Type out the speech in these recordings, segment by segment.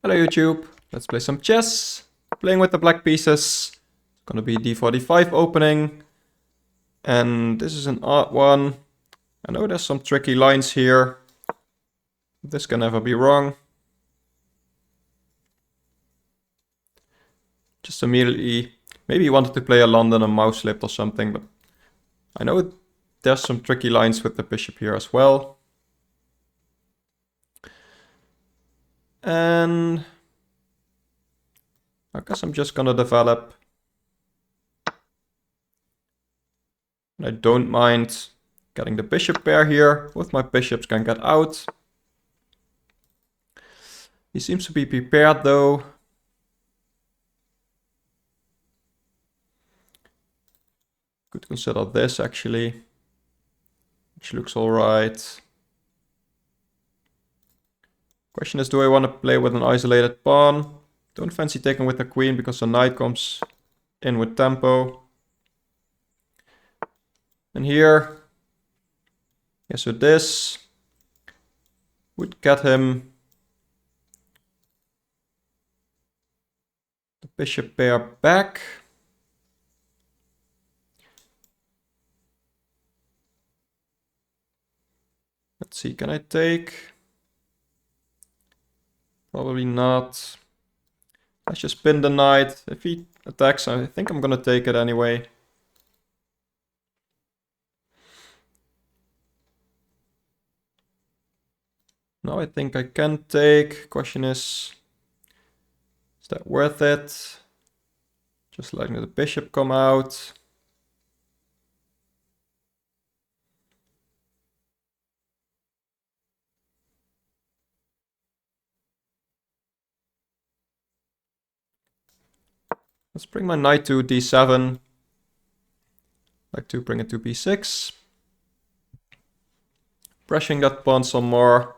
Hello YouTube, let's play some chess. Playing with the black pieces. It's gonna be d45 opening. And this is an odd one. I know there's some tricky lines here. This can never be wrong. Just immediately, maybe he wanted to play a London and mouse slipped or something, but I know there's some tricky lines with the bishop here as well. And I guess I'm just gonna develop. I don't mind getting the bishop pair here. Both my bishops can get out. He seems to be prepared though. Could consider this actually, which looks alright. Question is, do I want to play with an isolated pawn? Don't fancy taking with the queen because the knight comes in with tempo. And here, yeah, so this would get him the bishop pair back. Let's see, can I take? Probably not. Let's just pin the knight. If he attacks, I think I'm gonna take it anyway. Now I think I can take. Question is that worth it? Just letting the bishop come out. Let's bring my knight to d7. Like to bring it to b6. Pressing that pawn some more.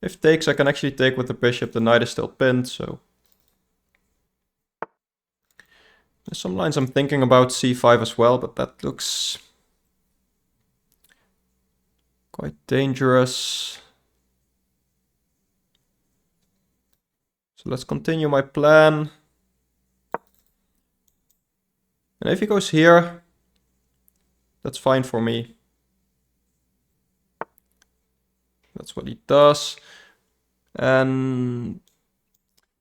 If takes, I can actually take with the bishop. The knight is still pinned, so. There's some lines I'm thinking about c5 as well, but that looks quite dangerous. So let's continue my plan. And if he goes here, that's fine for me. That's what he does. And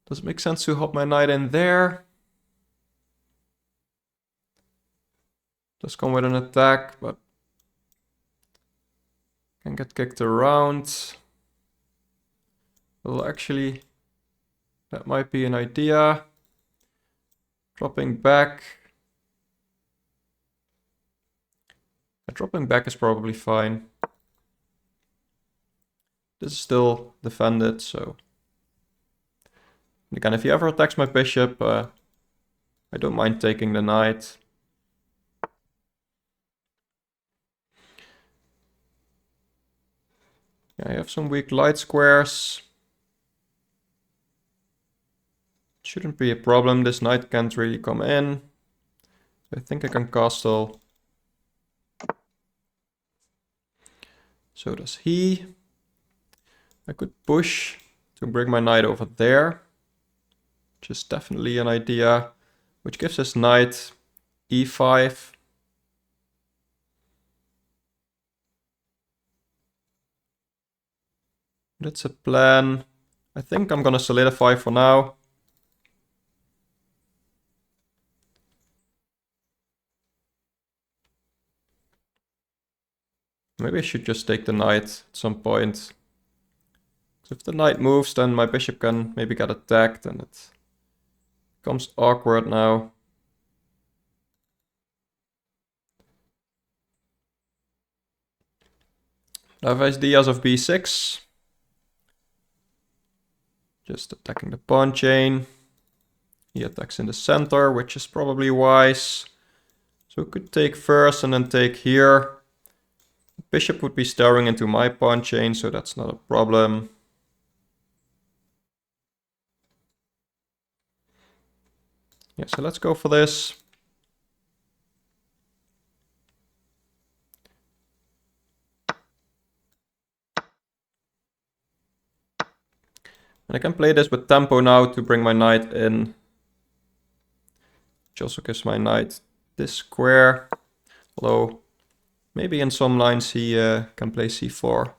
does it make sense to hop my knight in there? Does come with an attack, but can get kicked around. Well, actually, that might be an idea. Dropping back. Dropping back is probably fine. This is still defended, so. Again, if he ever attacks my bishop, I don't mind taking the knight. Yeah, I have some weak light squares. Shouldn't be a problem. This knight can't really come in. I think I can castle. So does he. I could push to bring my knight over there, which is definitely an idea, which gives us knight e5. That's a plan. I think I'm gonna solidify for now. Maybe I should just take the knight at some point. So if the knight moves, then my bishop can maybe get attacked and it becomes awkward now. I have ideas of b6. Just attacking the pawn chain. He attacks in the center, which is probably wise. So we could take first and then take here. Bishop would be staring into my pawn chain, so that's not a problem. Yeah, so let's go for this. And I can play this with tempo now to bring my knight in. Which also gives my knight this square. Although, maybe in some lines he can play c4.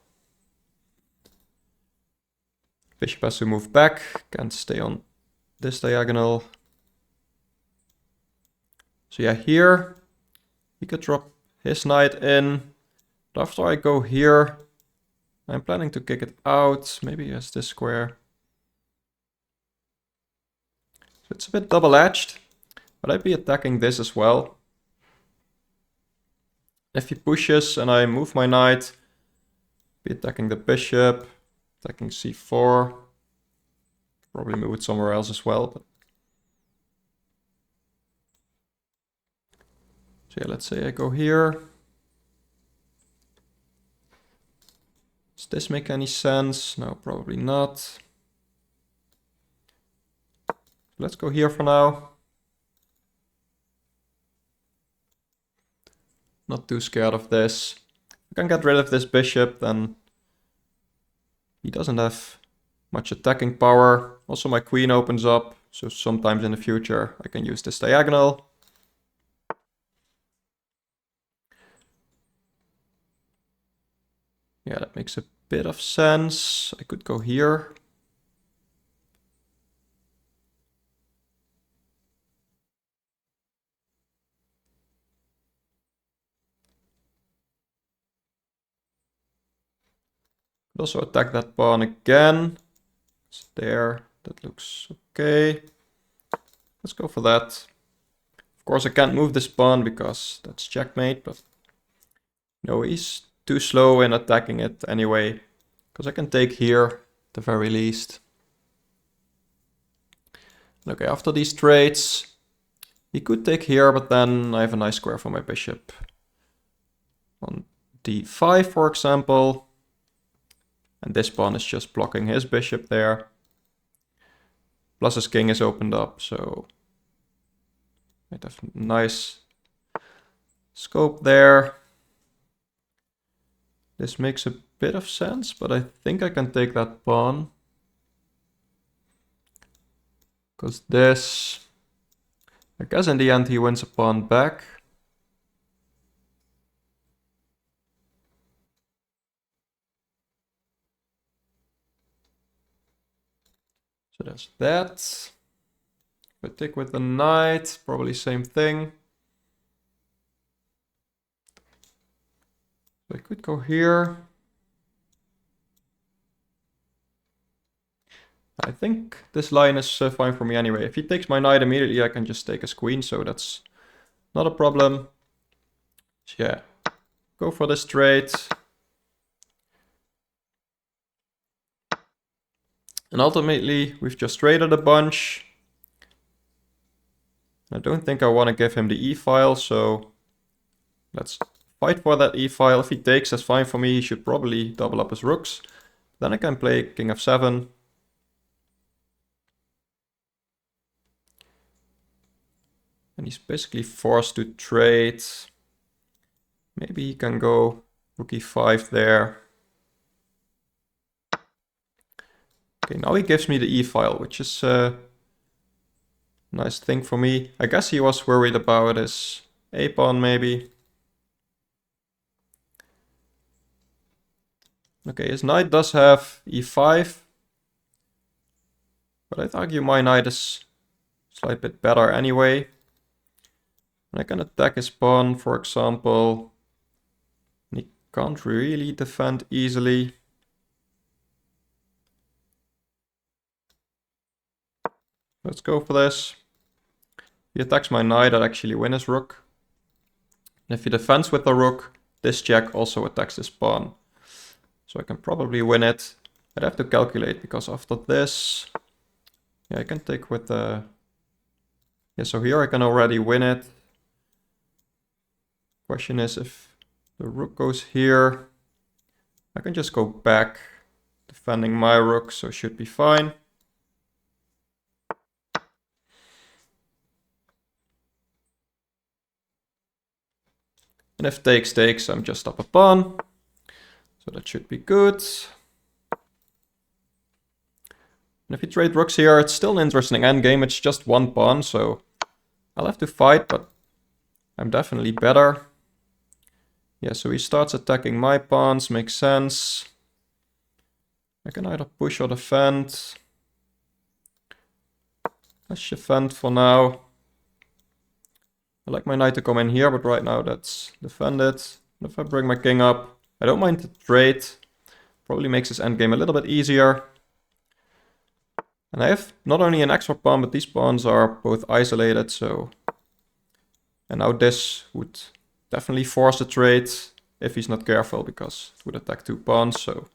Bishop has to move back, can't stay on this diagonal. So yeah, here he could drop his knight in. But after I go here, I'm planning to kick it out. Maybe he has this square. So it's a bit double-edged, but I'd be attacking this as well. If he pushes and I move my knight, be attacking the bishop, attacking c4. Probably move it somewhere else as well. But so yeah, let's say I go here. Does this make any sense? No, probably not. Let's go here for now. Not too scared of this. If I can get rid of this bishop, then he doesn't have much attacking power. Also, my queen opens up, so sometimes in the future I can use this diagonal. Yeah, that makes a bit of sense. I could go here. Could also attack that pawn again. It's there. That looks okay. Let's go for that. Of course, I can't move this pawn because that's checkmate, but no, he's too slow in attacking it anyway. Because I can take here at the very least. Okay, after these trades, he could take here, but then I have a nice square for my bishop. On d5, for example. And this pawn is just blocking his bishop there. Plus his king is opened up, so might have nice scope there. This makes a bit of sense, but I think I can take that pawn. Because this, I guess in the end he wins a pawn back. So that's that. If I take with the knight, probably same thing. So I could go here. I think this line is fine for me anyway. If he takes my knight immediately, I can just take his queen, so that's not a problem. So yeah, go for this trade. And ultimately, we've just traded a bunch. I don't think I want to give him the e-file, so let's fight for that e-file. If he takes, that's fine for me. He should probably double up his rooks. Then I can play king f7. And he's basically forced to trade. Maybe he can go rook e5 there. Okay, now he gives me the e-file, which is a nice thing for me. I guess he was worried about his a-pawn maybe. Okay, his knight does have e5. But I'd argue my knight is a slight bit better anyway. And I can attack his pawn, for example. And he can't really defend easily. Let's go for this. He attacks my knight, I'd actually win his rook. And if he defends with the rook, this jack also attacks his pawn. So I can probably win it. I'd have to calculate, because after this... Yeah, I can take with the... Yeah, so here I can already win it. Question is, if the rook goes here, I can just go back, defending my rook, so it should be fine. And if takes takes, I'm just up a pawn. So that should be good. And if you trade rooks here, it's still an interesting endgame. It's just one pawn, so I'll have to fight, but I'm definitely better. Yeah, so he starts attacking my pawns, makes sense. I can either push or defend. Let's defend for now. I like my knight to come in here, but right now that's defended. If I bring my king up, I don't mind the trade. Probably makes this endgame a little bit easier. And I have not only an extra pawn, but these pawns are both isolated, so... And now this would definitely force the trade if he's not careful, because it would attack 2 pawns, so...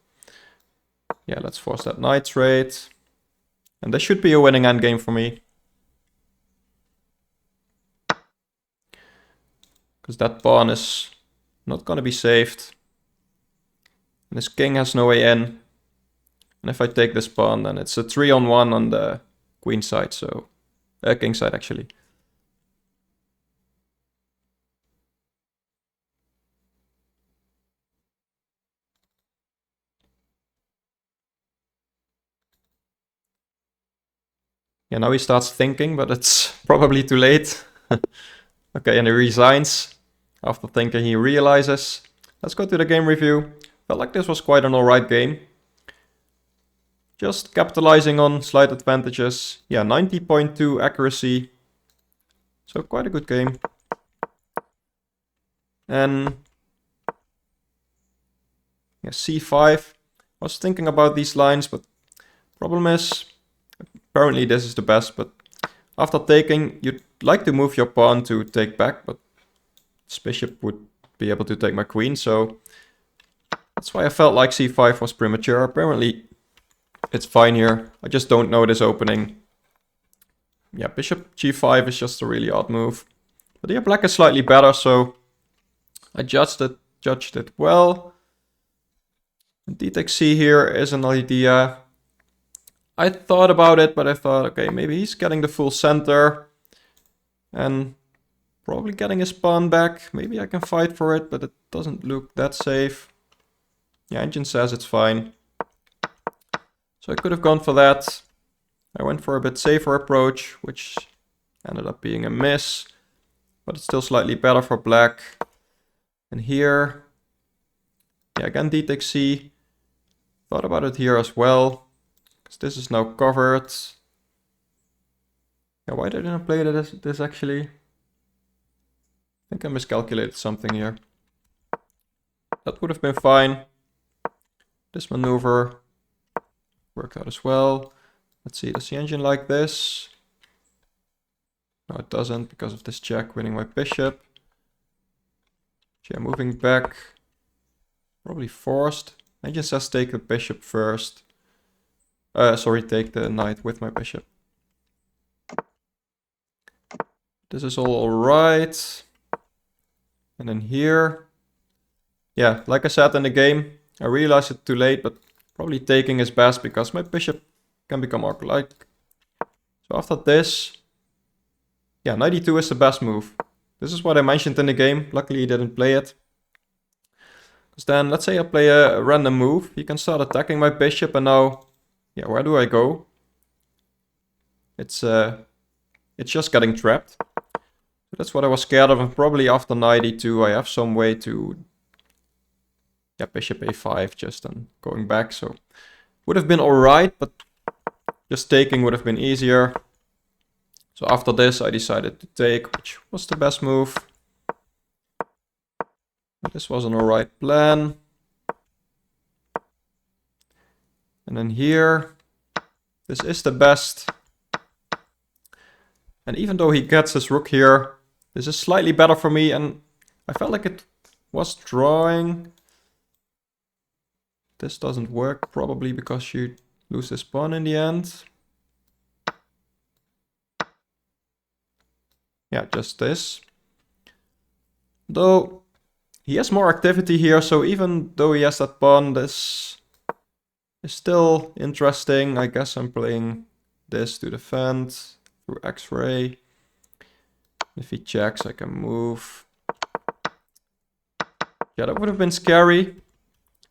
Yeah, let's force that knight trade. And this should be a winning endgame for me. Because that pawn is not going to be saved. And this king has no way in. And if I take this pawn, then it's a 3-on-1 on the queen side, so... king side, actually. Yeah, now he starts thinking, but it's probably too late. Okay, and he resigns. After thinking, he realizes. Let's go to the game review. Felt like this was quite an alright game. Just capitalizing on slight advantages. Yeah, 90.2 accuracy. So quite a good game. And yeah, c5. I was thinking about these lines, but problem is, apparently this is the best, but after taking, you'd like to move your pawn to take back, but this bishop would be able to take my queen, so that's why I felt like c5 was premature. Apparently it's fine here. I just don't know this opening. Yeah, bishop g5 is just a really odd move. But here black is slightly better, so I judged it well. And d takes c here is an idea. I thought about it, but I thought, okay, maybe he's getting the full center. And probably getting his pawn back. Maybe I can fight for it, but it doesn't look that safe. Yeah, engine says it's fine. So I could have gone for that. I went for a bit safer approach, which ended up being a miss. But it's still slightly better for black. And here, yeah, again d takes c. Thought about it here as well, because this is now covered. Yeah, why didn't I play this actually? I think I miscalculated something here. That would have been fine. This maneuver worked out as well. Let's see, does the engine like this? No, it doesn't, because of this check winning my bishop. Yeah, moving back. Probably forced. Engine says take the bishop first. Sorry, take the knight with my bishop. This is all alright. And then here. Yeah, like I said in the game, I realized it too late, but probably taking is best because my bishop can become arc-like. So after this, yeah, knight e2 is the best move. This is what I mentioned in the game. Luckily he didn't play it. Because then, let's say I play a random move. He can start attacking my bishop and now, yeah, where do I go? It's just getting trapped. So that's what I was scared of, and probably after knight e2 I have some way to, yeah, bishop a5 just and going back. So would have been alright, but just taking would have been easier. So after this I decided to take, which was the best move. This was an alright plan. And then here, this is the best. And even though he gets his rook here, this is slightly better for me, and I felt like it was drawing. This doesn't work, probably because you lose this pawn in the end. Yeah, just this. Though he has more activity here, so even though he has that pawn, this is still interesting. I guess I'm playing this to defend through X-ray. If he checks, I can move. Yeah, that would have been scary.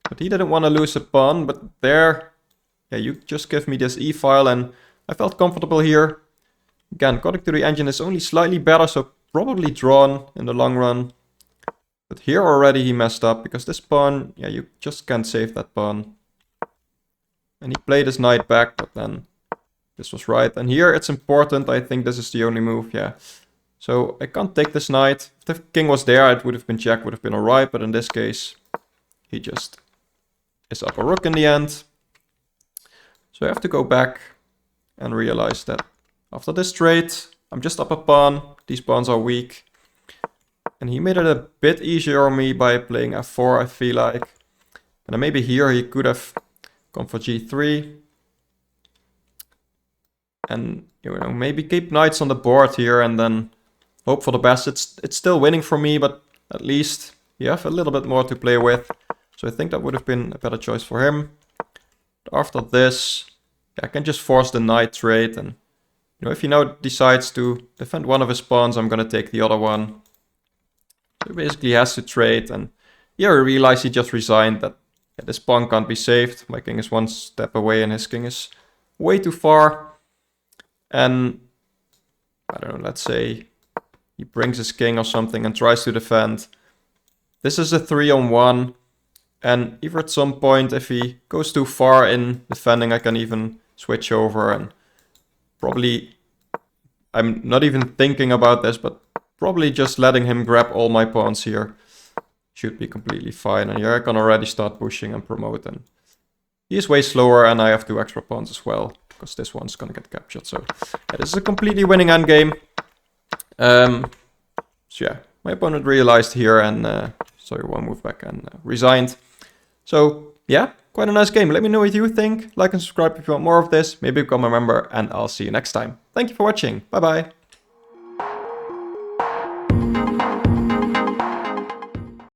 But he didn't want to lose a pawn, but there, yeah, you just give me this e-file, and I felt comfortable here. Again, going to the engine is only slightly better, so probably drawn in the long run. But here already he messed up, because this pawn, yeah, you just can't save that pawn. And he played his knight back, but then this was right. And here it's important, I think this is the only move, yeah. So I can't take this knight. If the king was there, it would have been check, would have been alright, but in this case, he just is up a rook in the end. So I have to go back and realize that after this trade, I'm just up a pawn. These pawns are weak. And he made it a bit easier on me by playing f4, I feel like. And then maybe here he could have gone for g3. And, you know, maybe keep knights on the board here and then hope for the best. It's still winning for me, but at least you have a little bit more to play with. So I think that would have been a better choice for him. After this, I can just force the knight trade. And, you know, if he now decides to defend one of his pawns, I'm going to take the other one. So he basically has to trade. And here I realize he just resigned that this pawn can't be saved. My king is one step away and his king is way too far. And I don't know, let's say he brings his king or something and tries to defend. This is a 3-on-1. And either at some point, if he goes too far in defending, I can even switch over. And probably, I'm not even thinking about this, but probably just letting him grab all my pawns here should be completely fine. And here I can already start pushing and promote. And he is way slower, and I have 2 extra pawns as well, because this one's gonna get captured. So yeah, this is a completely winning endgame. So yeah, my opponent realized here and sorry, one move back and resigned. So yeah, quite a nice game. Let me know what you think. Like and subscribe if you want more of this. Maybe become a member, and I'll see you next time. Thank you for watching. Bye bye.